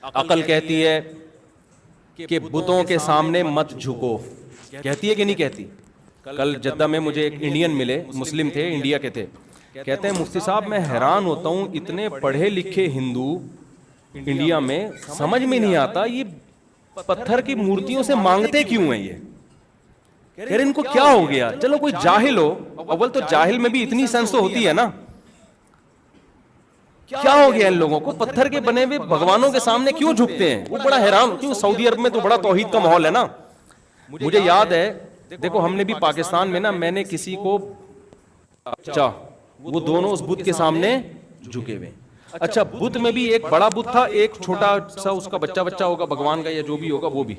عقل کہتی ہے کہ بتوں کے سامنے مت جھکو، کہتی ہے کہ نہیں کہتی؟ کل جدہ میں مجھے ایک انڈین ملے، مسلم تھے، انڈیا کے تھے، کہتے ہیں مفتی صاحب میں حیران ہوتا ہوں، اتنے پڑھے لکھے ہندو انڈیا میں سمجھ میں نہیں آتا یہ پتھر کی مورتیوں سے مانگتے کیوں ہیں؟ یہ ان کو کیا ہو گیا؟ چلو کوئی جاہل ہو، اول تو جاہل میں بھی اتنی سینس تو ہوتی ہے نا، کیا ہو گیا ان لوگوں کو پتھر کے بنے ہوئے بھگوانوں کے سامنے کیوں جھکتے ہیں؟ وہ بڑا حیران کیوں، سعودی عرب میں تو بڑا توحید کا ماحول ہے نا۔ مجھے یاد ہے، دیکھو ہم نے بھی پاکستان میں نا، میں نے کسی کو اچھا وہ دونوں اس بت کے سامنے جھکے ہوئے، اچھا بت میں بھی ایک بڑا بت تھا، ایک چھوٹا سا اس کا بچہ ہوگا بھگوان کا یا جو بھی ہوگا وہ بھی۔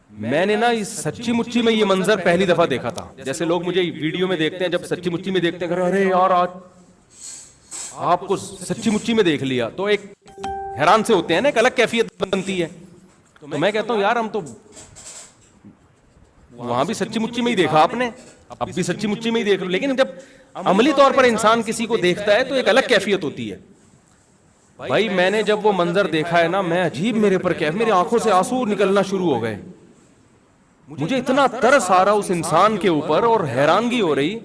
میں نے نا اس سچی مچی میں یہ منظر پہلی دفعہ دیکھا تھا، جیسے لوگ مجھے ویڈیو میں دیکھتے ہیں، جب سچی مچی میں دیکھتے ہیں ارے یار آج آپ کو سچی مچی میں دیکھ لیا تو ایک حیران سے ہوتے ہیں نا، ایک الگ کیفیت بنتی ہے۔ تو میں کہتا ہوں یار ہم تو وہاں بھی سچی مچی میں ہی دیکھا آپ نے، اب بھی سچی مچی میں ہی دیکھ لو، لیکن جب عملی طور پر انسان کسی کو دیکھتا ہے تو ایک الگ کیفیت ہوتی ہے۔ بھائی میں نے جب وہ منظر دیکھا ہے نا، میں عجیب میرے پر کیف، میری آنکھوں سے آنسو نکلنا شروع ہو گئے، مجھے اتنا ترس آ رہا اس انسان کے اوپر اور حیرانگی ہو رہی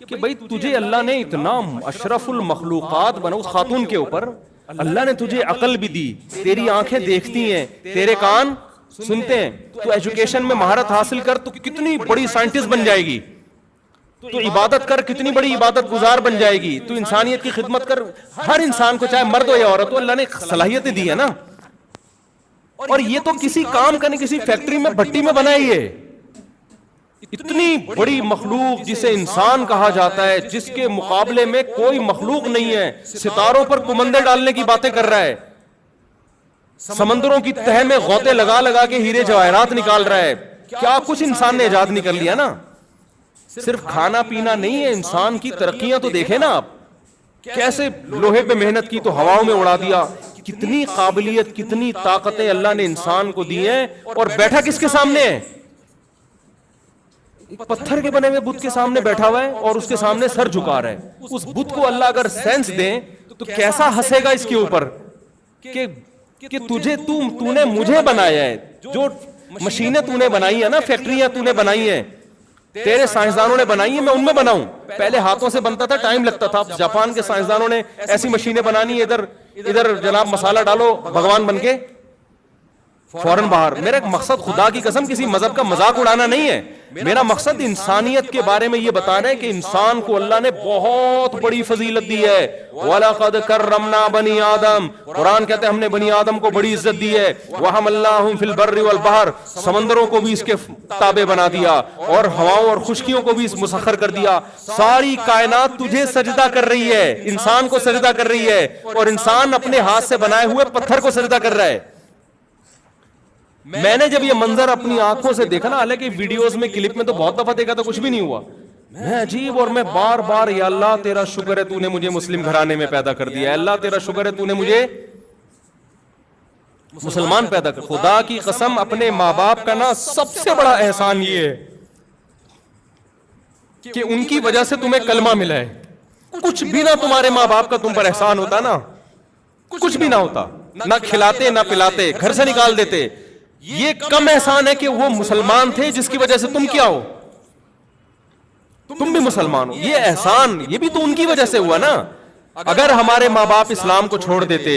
کہ بھائی تجھے اللہ نے اتنا اشرف المخلوقات بنا، اس خاتون کے اوپر اللہ نے تجھے عقل بھی دی، تیری آنکھیں دیکھتی ہیں، تیرے کان سنتے ہیں، تو ایجوکیشن میں مہارت حاصل کر تو کتنی بڑی سائنٹسٹ بن جائے گی، تو عبادت کر کتنی بڑی عبادت گزار بن جائے گی، تو انسانیت کی خدمت کر، ہر انسان کو چاہے مرد ہو یا عورت ہو اللہ نے صلاحیتیں دی ہے نا۔ اور یہ تو کسی کام کا نہیں، کسی فیکٹری میں بھٹی میں بنائی ہے، اتنی بڑی مخلوق جسے انسان کہا جاتا ہے، جس کے مقابلے میں کوئی مخلوق نہیں ہے، ستاروں پر کمندے ڈالنے کی باتیں کر رہا ہے، سمندروں کی تہہ میں غوطے لگا لگا کے ہیرے جواہرات نکال رہا ہے، کیا کچھ انسان نے ایجاد نہیں کر لیا نا۔ صرف کھانا پینا نہیں ہے، انسان کی ترقیاں تو دیکھیں نا آپ، کیسے لوہے پہ محنت کی تو ہواؤں میں اڑا دیا، کتنی قابلیت کتنی طاقتیں اللہ نے انسان کو دی ہیں، اور بیٹھا کس کے سامنے ہے؟ پتھر کے بنے ہوئے بت کے سامنے بیٹھا ہوا ہے اور اس کے سامنے سر جھکا رہا ہے۔ اس بت کو اللہ اگر سینس دیں تو کیسا ہنسے گا اس کے اوپر کہ تو نے مجھے بنایا ہے، جو مشینیں تو نے بنائی ہیں نا، فیکٹریاں تو نے بنائی ہیں، تیرے سائنسدانوں نے بنائی ہیں، میں ان میں بناؤں۔ پہلے ہاتھوں سے بنتا تھا، ٹائم لگتا تھا، جاپان کے سائنسدانوں نے ایسی مشینیں بنانی، ادھر جناب مسالہ ڈالو بھگوان بن کے فوراً باہر۔ میرا ایک مقصد خدا کی قسم کسی مذہب کا مذاق اڑانا نہیں ہے، میرا مقصد انسانیت کے بارے میں یہ بتانا ہے کہ انسان کو اللہ نے بہت بڑی فضیلت دی ہے۔ وَلَقَدْ كَرَّمْنَا بَنِي آدم، قرآن کہتے ہیں ہم نے بنی آدم کو بڑی عزت دی ہے۔ وَحَمَلْنَاهُمْ فِي الْبَرِّ وَالْبَحْرِ، سمندروں کو بھی اس کے تابع بنا دیا، اور ہواؤں اور خشکیوں کو بھی مسخر کر دیا۔ ساری کائنات تجھے سجدہ کر رہی ہے، انسان کو سجدہ کر رہی ہے، اور انسان اپنے ہاتھ سے بنائے ہوئے پتھر کو سجدہ کر رہا ہے۔ میں نے جب یہ منظر اپنی آنکھوں سے دیکھا نا، حالانکہ ویڈیوز میں کلپ میں تو بہت دفعہ دیکھا تو کچھ بھی نہیں ہوا، میں عجیب، اور میں بار بار یا اللہ تیرا شکر ہے تو نے مجھے مسلم گھرانے میں پیدا کر دیا، اللہ تیرا شکر ہے تو نے مجھے مسلمان پیدا کر۔ خدا کی قسم اپنے ماں باپ کا نا سب سے بڑا احسان یہ ہے کہ ان کی وجہ سے تمہیں کلمہ ملا ہے۔ کچھ بھی نہ تمہارے ماں باپ کا تم پر احسان ہوتا نا، کچھ بھی نہ ہوتا، نہ کھلاتے نہ پلاتے، گھر سے نکال دیتے، یہ کم احسان ہے کہ وہ مسلمان تھے جس کی وجہ سے تم کیا ہو، تم بھی مسلمان ہو۔ یہ احسان یہ بھی تو ان کی وجہ سے ہوا نا۔ اگر ہمارے ماں باپ اسلام کو چھوڑ دیتے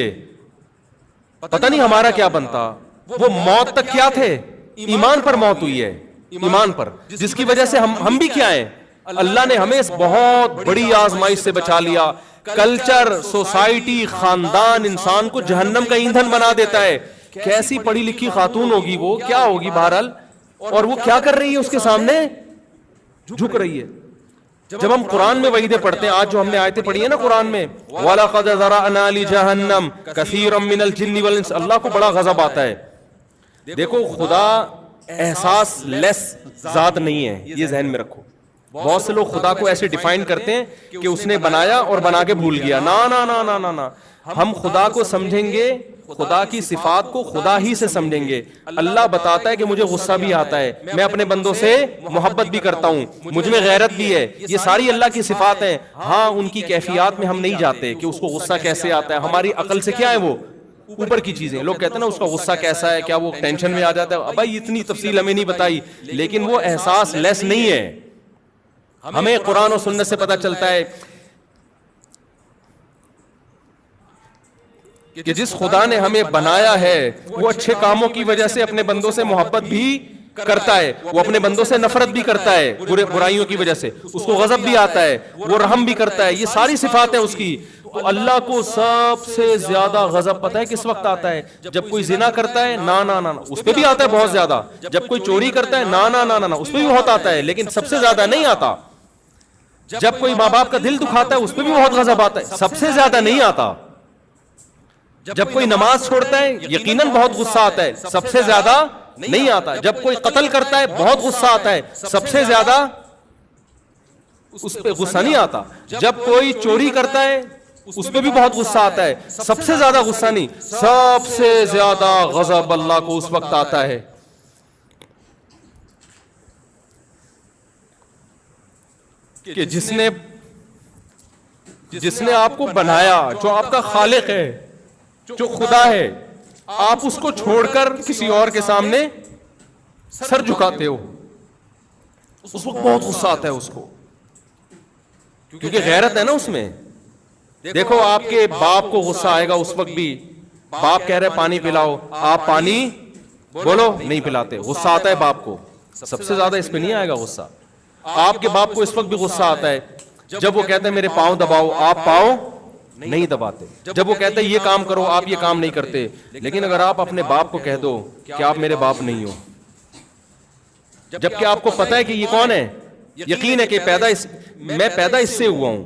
پتہ نہیں ہمارا کیا بنتا۔ وہ موت تک کیا تھے؟ ایمان پر موت ہوئی ہے، ایمان پر، جس کی وجہ سے ہم بھی کیا ہیں، اللہ نے ہمیں اس بہت بڑی آزمائش سے بچا لیا۔ کلچر، سوسائٹی، خاندان انسان کو جہنم کا ایندھن بنا دیتا ہے۔ کیسی پڑھی لکھی خاتون ہوگی وہ، کیا ہوگی بہرحال، اور وہ کیا کر رہی ہے، اس کے سامنے جھک رہی ہے۔ جب ہم قرآن میں وعیدیں پڑھتے ہیں، آج جو ہم نے آیتیں پڑھی ہیں نا قرآن میں، وَلَقَدْ ذَرَأْنَا لِجَهَنَّمَ كَثِيرًا مِنَ الْجِنِّ وَالْإِنسِ، اللہ کو بڑا غضب آتا ہے۔ دیکھو خدا احساس لیس ذات نہیں ہے، یہ ذہن میں رکھو۔ بہت سے لوگ خدا کو ایسے ڈیفائن کرتے ہیں کہ اس نے بنایا اور بنا کے بھول گیا۔ نا نا نا نا نا نا، ہم خدا کو سمجھیں گے، خدا کی صفات کو خدا ہی سے سمجھیں گے۔ اللہ بتاتا ہے کہ مجھے غصہ بھی آتا ہے، میں اپنے بندوں سے محبت بھی کرتا ہوں، مجھ میں غیرت بھی ہے، یہ ساری اللہ کی صفات ہیں۔ ہاں ان کی کیفیات میں ہم نہیں جاتے کہ اس کو غصہ کیسے آتا ہے، ہماری عقل سے کیا ہے وہ اوپر کی چیزیں. لوگ کہتے ہیں نا اس کا غصہ کیسا ہے, کیا وہ ٹینشن میں آ جاتا ہے. بھائی اتنی تفصیل ہمیں نہیں بتائی, لیکن وہ احساس لیس نہیں ہے. ہمیں قرآن و سنت سے پتہ چلتا ہے کہ جس خدا نے ہمیں بنایا ہے وہ اچھے کاموں کی وجہ سے اپنے بندوں سے محبت بھی کرتا ہے, وہ اپنے بندوں سے نفرت بھی کرتا ہے برائیوں کی وجہ سے, اس کو غضب بھی آتا ہے, وہ رحم بھی کرتا ہے. یہ ساری صفات ہیں اس کی. تو اللہ کو سب سے زیادہ غضب پتہ ہے کس وقت آتا ہے؟ جب کوئی زنا کرتا ہے, نا اس پہ بھی آتا ہے بہت زیادہ. جب کوئی چوری کرتا ہے, نا اس پہ بھی بہت آتا ہے, لیکن سب سے زیادہ نہیں آتا. جب کوئی ماں باپ کا دل دکھاتا ہے اس پہ بھی بہت غضب آتا ہے, سب سے زیادہ نہیں آتا. جب کوئی نماز چھوڑتا ہے یقیناً بہت غصہ آتا ہے, سب سے زیادہ نہیں آتا. جب کوئی قتل کرتا ہے بہت غصہ آتا ہے, سب سے زیادہ اس پہ غصہ نہیں آتا. جب کوئی چوری کرتا ہے اس پہ بھی بہت غصہ آتا ہے, سب سے زیادہ غصہ نہیں. سب سے زیادہ غضب اللہ کو اس وقت آتا ہے کہ جس نے آپ کو بنایا, جو آپ کا خالق ہے, جو خدا ہے, آپ اس کو چھوڑ کر کسی اور کے سامنے سر جھکاتے ہو. اس وقت بہت غصہ آتا ہے اس کو, کیونکہ غیرت ہے نا اس میں. دیکھو آپ کے باپ کو غصہ آئے گا اس وقت بھی. باپ کہہ رہے پانی پلاؤ, آپ پانی بولو نہیں پلاتے, غصہ آتا ہے باپ کو. سب سے زیادہ اس پہ نہیں آئے گا غصہ. آپ کے باپ کو اس وقت بھی غصہ آتا ہے جب وہ کہتے ہیں میرے پاؤں دباؤ, آپ پاؤں نہیں دباتے. جب وہ کہتے ہیں یہ کام کرو, آپ یہ کام نہیں کرتے. لیکن اگر آپ اپنے باپ کو کہہ دو کہ آپ میرے باپ نہیں ہو, جبکہ آپ کو پتا ہے کہ یہ کون ہے, یقین ہے کہ میں پیدا اس سے ہوا ہوں,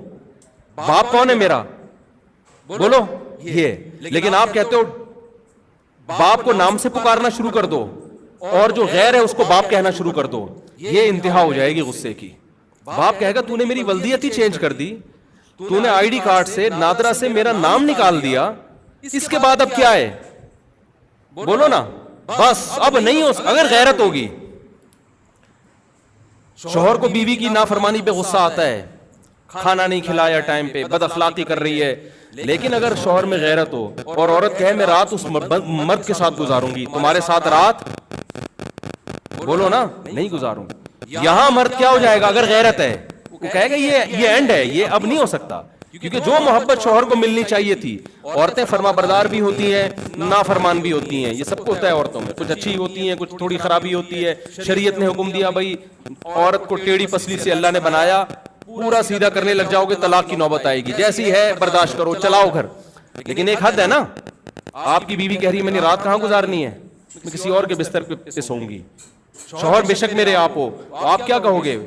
باپ کون ہے میرا, بولو یہ. لیکن آپ کہتے ہو باپ کو نام سے پکارنا شروع کر دو اور جو غیر ہے اس کو باپ کہنا شروع کر دو, یہ انتہا ہو جائے گی غصے کی. باپ کہے گا تو نے میری ولدیت ہی چینج کر دی, تو نے آئی ڈی کارڈ سے نادرا سے میرا نام نکال دیا, اس کے بعد اب کیا ہے, بولو نا. بس اب نہیں ہو. اگر غیرت ہوگی, شوہر کو بیوی کی نافرمانی پہ غصہ آتا ہے, کھانا نہیں کھلایا ٹائم پہ, بد اخلاقی کر رہی ہے, لیکن اگر شوہر میں غیرت ہو اور عورت کہے میں رات اس مرد کے ساتھ گزاروں گی, تمہارے ساتھ رات بولو نا نہیں گزاروں, یہاں مرد کیا ہو جائے گا اگر غیرت ہے, وہ کہے گا یہ اینڈ ہے, یہ اب نہیں ہو سکتا. کیونکہ جو محبت شوہر کو ملنی چاہیے تھی, عورتیں فرما بردار بھی ہوتی ہیں, نافرمان بھی ہوتی ہیں, یہ سب کو ہوتا ہے عورتوں میں. کچھ اچھی ہوتی ہیں, کچھ تھوڑی خرابی ہوتی ہے. شریعت نے حکم دیا بھائی عورت کو ٹیڑھی پسلی سے اللہ نے بنایا, پورا سیدھا کرنے لگ جاؤ گے طلاق کی نوبت آئے گی. جیسی ہے برداشت کرو, چلاؤ گھر. لیکن ایک حد ہے نا. آپ کی بیوی کہہ رہی ہے میں نے رات کہاں گزارنی ہے, میں کسی اور کے بستر پہ سوؤں گی. شوہر بے شک میرے آپ ہو, آپ کیا کہو گے؟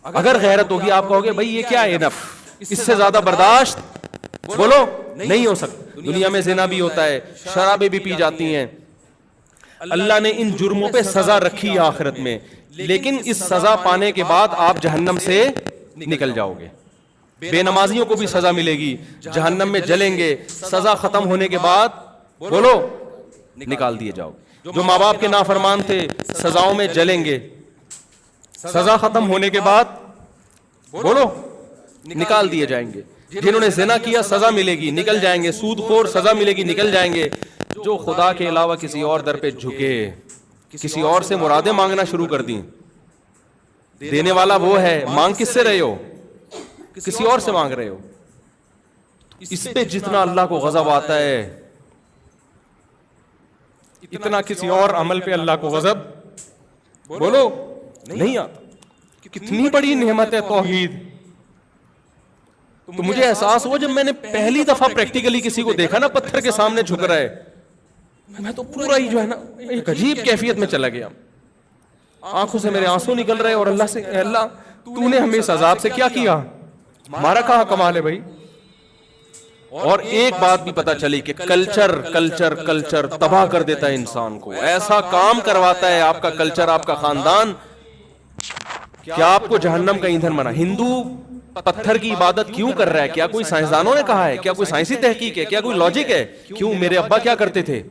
اگر غیرت ہوگی آپ کہو گے بھائی یہ کیا ہے انف, اس سے زیادہ برداشت بولو نہیں ہو سکتا. دنیا میں زنا بھی ہوتا ہے, شرابیں بھی پی جاتی ہیں. اللہ نے ان جرموں پہ سزا رکھی ہے آخرت میں, لیکن اس سزا پانے کے بعد آپ جہنم سے نکل جاؤ گے. بے نمازیوں کو بھی سزا ملے گی, جہنم میں جلیں گے. سزا ختم ہونے کے بعد بولو نکال دیے جاؤ. جو ماں باپ کے نافرمان تھے سزاؤں میں جلیں گے, سزا ختم ہونے کے بعد بولو نکال دیے جائیں گے. جنہوں نے زنا کیا سزا ملے گی, نکل جائیں گے. سود خور سزا ملے گی, نکل جائیں گے. جو خدا کے علاوہ کسی اور در پہ جھکے, کسی اور سے مرادیں مانگنا شروع کر دیں, دینے والا وہ ہے, مانگ کس سے رہے ہو, کسی اور سے مانگ رہے ہو. اس پہ جتنا اللہ کو غضب آتا ہے اتنا کسی اور عمل پہ اللہ کو غضب بولو نہیں آتا. کتنی بڑی نعمت ہے توحید. تو مجھے احساس ہوا جب میں نے پہلی دفعہ پریکٹیکلی کسی کو دیکھا نا پتھر کے سامنے جھک رہا ہے, میں تو پورا ہی جو ہے نا ایک عجیب کیفیت میں چلا گیا. آنکھوں سے میرے آنسو نکل رہے اور اللہ سے, اللہ تو نے ہمیں اس عذاب سے کیا کیا, ہمارا کہاں کمال ہے بھائی. اور ایک بات بھی پتا چلی کہ کلچر تباہ کر دیتا ہے انسان کو. ایسا کام کرواتا ہے آپ کا کلچر, آپ کا خاندان, کہ آپ کو جہنم کا ایندھن بنا. ہندو پتھر کی عبادت کیوں کر رہا ہے؟ کیا کوئی سائنسدانوں نے کہا ہے؟ کیا کوئی سائنسی تحقیق ہے؟ کیا کوئی لاجک ہے؟ کیوں؟ میرے ابا کیا کرتے تھے,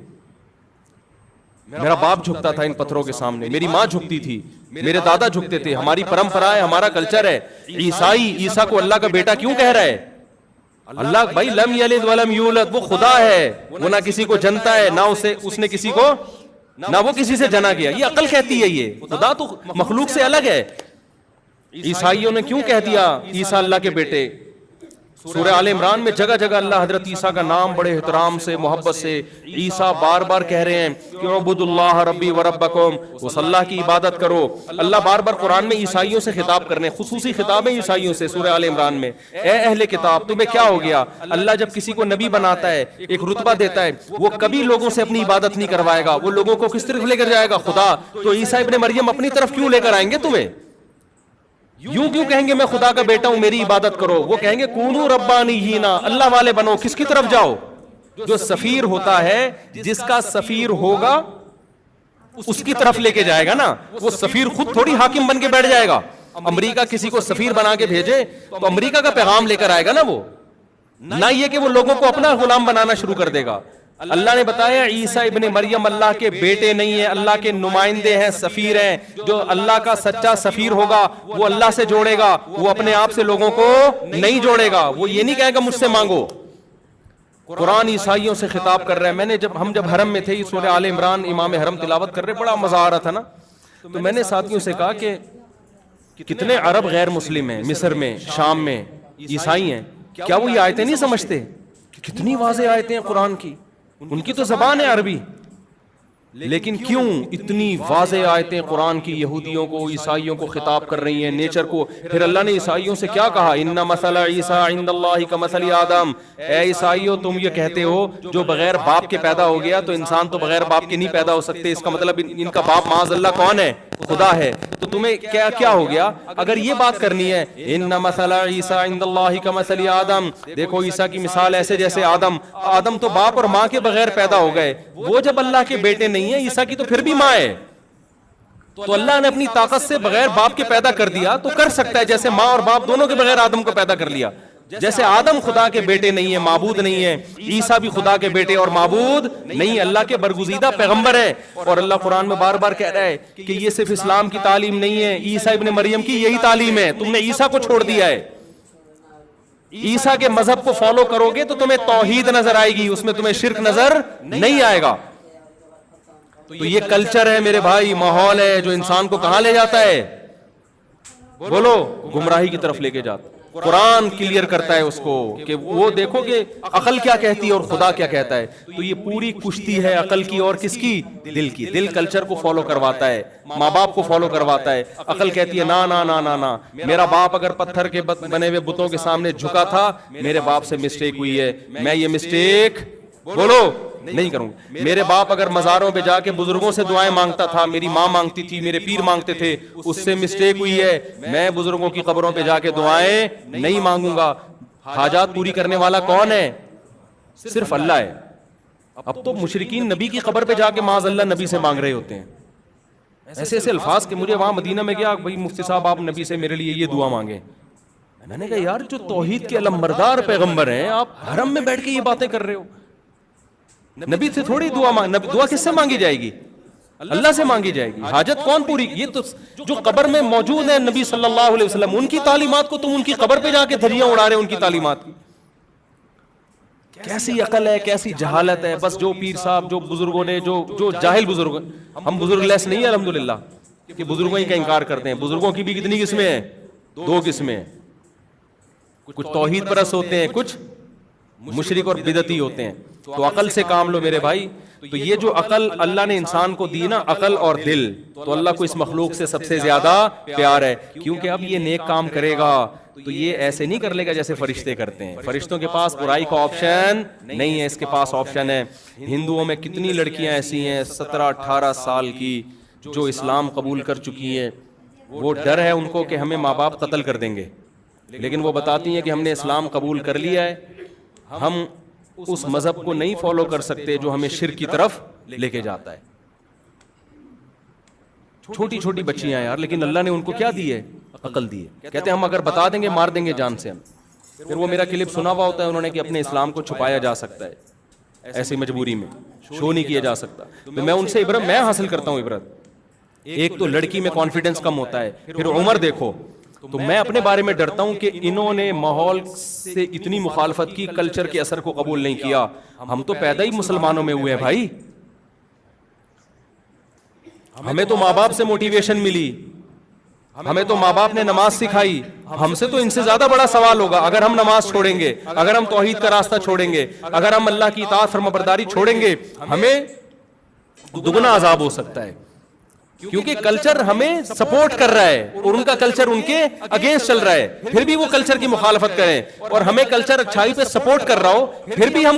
میرا باپ جھکتا تھا ان پتھروں کے سامنے, میری ماں جھکتی تھی, میرے دادا جھکتے تھے. ہماری پرمپرا ہے, ہمارا کلچر ہے. عیسائی عیسیٰ کو اللہ کا بیٹا کیوں کہہ رہا ہے؟ اللہ بھائی لم یلد ولم یولد، وہ خدا ہے، وہ نہ کسی کو جنتا ہے، نہ اس نے کسی کو، نہ وہ کسی سے جنا گیا. یہ عقل کہتی ہے، یہ خدا تو مخلوق سے الگ ہے. عیسائیوں نے کیوں کہہ دیا عیسیٰ اللہ کے بیٹے؟ سورہ آل عمران میں جگہ جگہ اللہ حضرت عیسیٰ کا نام بڑے احترام سے محبت سے عیسیٰ بار بار کہہ رہے ہیں کہ اعبدوا اللہ ربی و ربکم، اس اللہ کی عبادت کرو. اللہ بار بار قرآن میں عیسائیوں سے خطاب کر رہے ہیں، خصوصی خطابیں عیسائیوں سے سورہ آل عمران میں. اے اہل کتاب تمہیں کیا ہو گیا؟ اللہ جب کسی کو نبی بناتا ہے، ایک رتبہ دیتا ہے، وہ کبھی لوگوں سے اپنی عبادت نہیں کروائے گا، وہ لوگوں کو کس طرف لے کر جائے گا؟ خدا. تو عیسیٰ ابن مریم اپنی طرف کیوں لے کر آئیں گے تمہیں؟ یوں کیوں کہیں گے میں خدا کا بیٹا ہوں میری عبادت کرو؟ وہ کہیں گے کونوا ربانیین، اللہ والے بنو. کس کی طرف جاؤ؟ جو سفیر ہوتا ہے، جس کا سفیر ہوگا اس کی طرف لے کے جائے گا نا. وہ سفیر خود تھوڑی حاکم بن کے بیٹھ جائے گا. امریکہ کسی کو سفیر بنا کے بھیجے تو امریکہ کا پیغام لے کر آئے گا نا وہ، نہ یہ کہ وہ لوگوں کو اپنا غلام بنانا شروع کر دے گا. اللہ نے بتایا عیسیٰ ابن مریم اللہ کے بیٹے نہیں ہیں، اللہ کے نمائندے ہیں، سفیر ہیں. جو اللہ کا سچا سفیر ہوگا وہ اللہ سے جوڑے گا، وہ اپنے آپ سے لوگوں کو نہیں جوڑے گا. وہ یہ نہیں کہے گا مجھ سے مانگو. قرآن عیسائیوں سے خطاب کر رہا ہے. میں نے ہم جب حرم میں تھے، یہ سورہ آل عمران امام حرم تلاوت کر رہے، بڑا مزہ آ رہا تھا نا. تو میں نے ساتھیوں سے کہا کہ کتنے عرب غیر مسلم ہیں مصر میں، شام میں، عیسائی ہیں، کیا وہ یہ آیتیں نہیں سمجھتے؟ کتنی واضح آیتیں ہیں قرآن کی، ان کی تو زبان ہے عربی، لیکن کیوں اتنی واضح آیتیں قرآن کی یہودیوں کو، عیسائیوں کو خطاب کر رہی ہیں، نیچر کو. پھر اللہ نے عیسائیوں سے کیا کہا؟ ان مثل عیسیٰ عند اللہ کمثل آدم. اے عیسائیوں تم یہ کہتے ہو جو بغیر باپ کے پیدا ہو گیا، تو انسان تو بغیر باپ کے نہیں پیدا ہو سکتے. اس کا مطلب ان کا باپ معاذ اللہ کون ہے؟ خدا ہے. تو تمہیں کیا ہو گیا اگر یہ بات کرنی ہے؟ ان مثل عیسیٰ عند اللہ کمثل آدم. دیکھو عیسیٰ کی مثال ایسے جیسے آدم تو باپ اور ماں کے بغیر پیدا ہو گئے، وہ جب اللہ کے بیٹے نہیں ہے، عیسیٰ کی تو پھر بھی ماں ہے. تو اللہ نے اپنی طاقت سے بغیر باپ کے پیدا کر دیا تو کر سکتا ہے جیسے ماں اور باپ دونوں کے بغیر آدم کو پیدا کر لیا. جیسے آدم خدا کے بیٹے نہیں ہے، معبود نہیں ہے، عیسیٰ بھی خدا کے بیٹے اور معبود نہیں، اللہ کے برگزیدہ پیغمبر ہے. اور اللہ قرآن میں بار بار کہہ رہا ہے کہ یہ صرف اسلام کی تعلیم نہیں ہے، عیسیٰ ابن مریم کی یہی تعلیم ہے. تم نے عیسیٰ کو چھوڑ دیا ہے. عیسیٰ کے مذہب کو فالو کرو گے تو تمہیں توحید نظر آئے گی، اس میں تمہیں شرک نظر نہیں آئے گا. تو یہ کلچر ہے میرے بھائی، ماحول ہے جو انسان کو کہاں لے جاتا ہے؟ بولو، گمراہی کی طرف لے کے جاتا. قرآن کلیئر کرتا ہے اس کو کہ وہ دیکھو کہ عقل کیا کہتی ہے اور خدا کیا کہتا ہے. تو یہ پوری کشتی ہے عقل کی اور کس کی؟ دل کی. دل کلچر کو فالو کرواتا ہے، ماں باپ کو فالو کرواتا ہے. عقل کہتی ہے نا نا نا نا نا، میرا باپ اگر پتھر کے بنے ہوئے بتوں کے سامنے جھکا تھا، میرے باپ سے مسٹیک ہوئی ہے، میں یہ مسٹیک بولو نہیں کروں. میرے باپ اگر مزاروں پہ جا کے بزرگوں سے دعائیں مانگتا تھا، میری ماں مانگتی تھی، میرے پیر مانگتے تھے، اس سے مسٹیک ہوئی ہے، میں بزرگوں کی قبروں پہ جا کے دعائیں نہیں مانگوں گا. حاجات پوری کرنے والا کون ہے؟ صرف اللہ ہے. اب تو مشرکین نبی کی قبر پہ جا کے معاذ اللہ نبی سے مانگ رہے ہوتے ہیں ایسے ایسے الفاظ کہ مجھے وہاں مدینہ میں گیا، بھائی مفتی صاحب آپ نبی سے میرے لیے یہ دعا مانگیں. میں نے کہا یار جو توحید کے علمبردار پیغمبر ہیں، آپ حرم میں بیٹھ کے یہ باتیں کر رہے ہو. نبی سے تھوڑی دعا کس سے مانگی جائے گی؟ اللہ سے مانگی جائے گی. حاجت کون پوری؟ یہ تو جو قبر میں موجود ہیں نبی صلی اللہ علیہ وسلم، ان کی تعلیمات کو تم ان کی قبر پہ جا کے دھجیاں اڑا رہے ہیں ان کی تعلیمات کی. کیسی عقل ہے، کیسی جہالت ہے. بس جو پیر صاحب، جو بزرگوں نے، جو جاہل بزرگ، ہم بزرگ لیس نہیں ہیں الحمدللہ کہ بزرگوں ہی کا انکار کرتے ہیں. بزرگوں کی بھی کتنی قسمیں ہیں؟ 2 قسمیں ہیں. کچھ توحید پرست ہوتے ہیں، کچھ مشرک اور بدعتی ہوتے ہیں. تو عقل سے کام لو میرے بھائی. تو یہ جو عقل اللہ نے انسان کو دی نا، عقل اور دل، تو اللہ کو اس مخلوق سے سب سے زیادہ پیار ہے. کیونکہ اب یہ نیک کام کرے گا تو یہ ایسے نہیں کر لے گا جیسے فرشتے کرتے ہیں. فرشتوں کے پاس برائی کا آپشن نہیں ہے، اس کے پاس آپشن ہے. ہندوؤں میں کتنی لڑکیاں ایسی ہیں 17-18 سال کی جو اسلام قبول کر چکی ہیں. وہ ڈر ہے ان کو کہ ہمیں ماں باپ قتل کر دیں گے، لیکن وہ بتاتی ہیں کہ ہم نے اسلام قبول کر لیا ہے، ہم اس مذہب کو نہیں فالو کر سکتے جو ہمیں شرک کی طرف لے کے جاتا ہے. چھوٹی چھوٹی بچیاں یار، لیکن اللہ نے ان کو کیا دی ہے؟ عقل دی ہے. کہتے ہیں ہم اگر بتا دیں گے مار دیں گے جان سے. ہم پھر وہ میرا کلپ سنا ہوا ہوتا ہے انہوں نے کہ اپنے اسلام کو چھپایا جا سکتا ہے، ایسی مجبوری میں شو نہیں کیا جا سکتا. تو میں ان سے میں حاصل کرتا ہوں عبرت. ایک تو لڑکی میں کانفیڈنس کم ہوتا ہے. پھر عمر دیکھو، تو میں اپنے بارے میں ڈرتا ہوں کہ انہوں نے ماحول سے اتنی مخالفت کی, کلچر کے اثر کو قبول نہیں کیا. ہم تو پیدا ہی مسلمانوں میں ہوئے ہیں بھائی, ہمیں تو ماں باپ سے موٹیویشن ملی, ہمیں تو ماں باپ نے نماز سکھائی. ہم سے تو ان سے زیادہ بڑا سوال ہوگا اگر ہم نماز چھوڑیں گے, اگر ہم توحید کا راستہ چھوڑیں گے, اگر ہم اللہ کی اطاعت فرمانبرداری چھوڑیں گے, ہمیں دگنا عذاب ہو سکتا ہے. کیونکہ کلچر ہمیں سپورٹ کر رہا ہے اور ان کا کلچر ان کے اگینسٹ چل رہا ہے, پھر بھی وہ کلچر کی مخالفت کریں, اور ہمیں کلچر اچھائی پہ سپورٹ کر رہا ہو پھر بھی ہم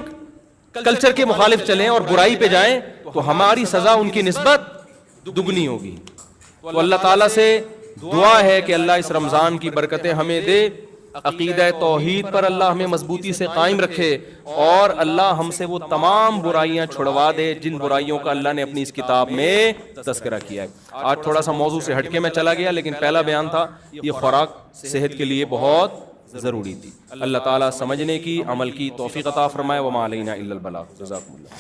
کلچر کے مخالف چلیں اور برائی پہ جائیں, تو ہماری سزا ان کی نسبت دگنی ہوگی. تو اللہ تعالیٰ سے دعا ہے کہ اللہ اس رمضان کی برکتیں ہمیں دے, عقیدہ توحید پر اللہ ہمیں مضبوطی سے قائم رکھے, اور اللہ ہم سے وہ تمام برائیاں چھڑوا دے جن برائیوں کا اللہ نے اپنی اس کتاب میں تذکرہ کیا ہے. آج تھوڑا سا موضوع سے ہٹ کے میں چلا گیا, لیکن پہلا بیان تھا یہ خوراک صحت کے لیے بہت ضروری تھی. اللہ تعالیٰ سمجھنے کی, عمل کی توفیق عطا فرمائے. وما علینا الا البلاغ. جزاکم اللہ.